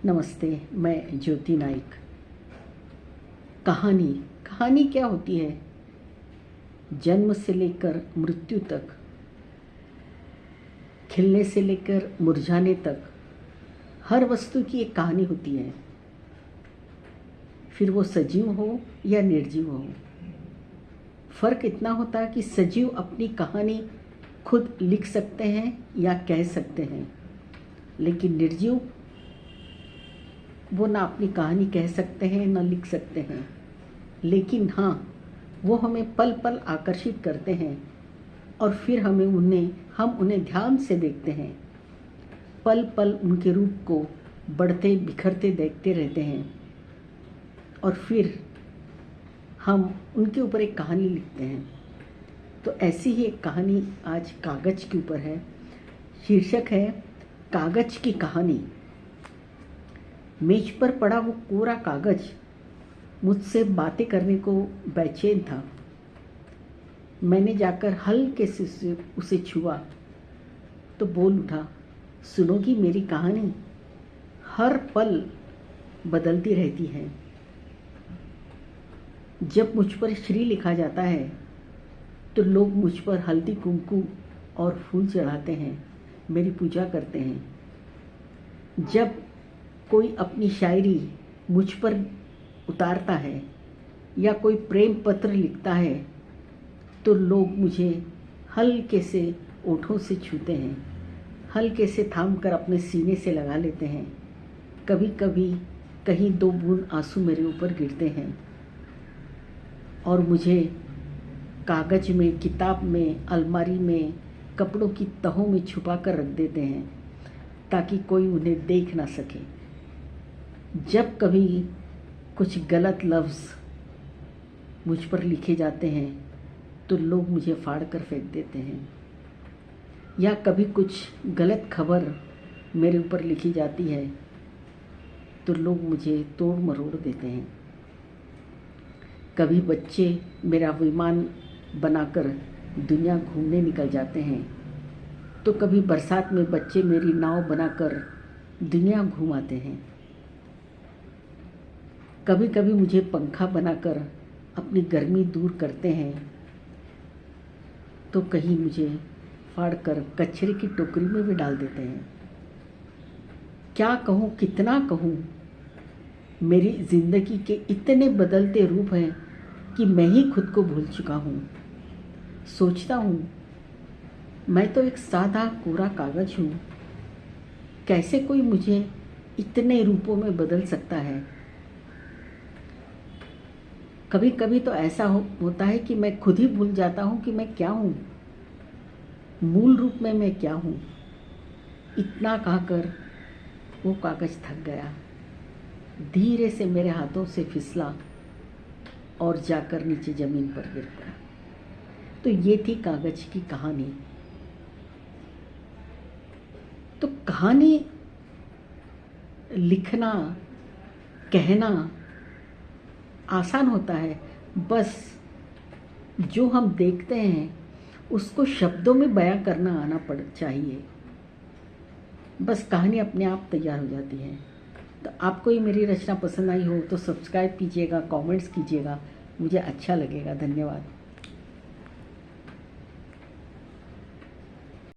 नमस्ते, मैं ज्योति नाइक। कहानी कहानी क्या होती है? जन्म से लेकर मृत्यु तक, खिलने से लेकर मुरझाने तक हर वस्तु की एक कहानी होती है। फिर वो सजीव हो या निर्जीव हो। फर्क इतना होता है कि सजीव अपनी कहानी खुद लिख सकते हैं या कह सकते हैं, लेकिन निर्जीव वो ना अपनी कहानी कह सकते हैं ना लिख सकते हैं। लेकिन हाँ, वो हमें पल पल आकर्षित करते हैं और फिर हम उन्हें ध्यान से देखते हैं। पल पल उनके रूप को बढ़ते बिखरते देखते रहते हैं और फिर हम उनके ऊपर एक कहानी लिखते हैं। तो ऐसी ही एक कहानी आज कागज़ के ऊपर है। शीर्षक है कागज़ की कहानी। मेज पर पड़ा वो कोरा कागज़ मुझसे बातें करने को बेचैन था। मैंने जाकर हल्के से उसे छुआ तो बोल उठा, सुनोगी मेरी कहानी? हर पल बदलती रहती है। जब मुझ पर श्री लिखा जाता है तो लोग मुझ पर हल्दी कुमकुम और फूल चढ़ाते हैं, मेरी पूजा करते हैं। जब कोई अपनी शायरी मुझ पर उतारता है या कोई प्रेम पत्र लिखता है तो लोग मुझे हल्के से ओठों से छूते हैं, हल्के से थाम कर अपने सीने से लगा लेते हैं। कभी कभी कहीं दो बूंद आंसू मेरे ऊपर गिरते हैं और मुझे कागज़ में, किताब में, अलमारी में, कपड़ों की तहों में छुपा कर रख देते हैं ताकि कोई उन्हें देख ना सके। जब कभी कुछ गलत लफ्ज़ मुझ पर लिखे जाते हैं तो लोग मुझे फाड़ कर फेंक देते हैं, या कभी कुछ गलत खबर मेरे ऊपर लिखी जाती है तो लोग मुझे तोड़ मरोड़ देते हैं। कभी बच्चे मेरा विमान बनाकर दुनिया घूमने निकल जाते हैं तो कभी बरसात में बच्चे मेरी नाव बनाकर दुनिया घुमाते हैं। कभी कभी मुझे पंखा बनाकर अपनी गर्मी दूर करते हैं तो कहीं मुझे फाड़कर कचरे की टोकरी में भी डाल देते हैं। क्या कहूँ, कितना कहूँ, मेरी ज़िंदगी के इतने बदलते रूप हैं कि मैं ही खुद को भूल चुका हूँ। सोचता हूँ मैं तो एक सादा कोरा कागज़ हूँ, कैसे कोई मुझे इतने रूपों में बदल सकता है। कभी कभी तो ऐसा होता है कि मैं खुद ही भूल जाता हूँ कि मैं क्या हूँ, मूल रूप में मैं क्या हूँ। इतना कहकर वो कागज़ थक गया, धीरे से मेरे हाथों से फिसला और जाकर नीचे ज़मीन पर गिर पड़ा। तो ये थी कागज़ की कहानी। तो कहानी लिखना, कहना आसान होता है, बस जो हम देखते हैं उसको शब्दों में बयां करना आना चाहिए। बस कहानी अपने आप तैयार हो जाती है। तो आपको ये मेरी रचना पसंद आई हो तो सब्सक्राइब कीजिएगा, कमेंट्स कीजिएगा, मुझे अच्छा लगेगा। धन्यवाद।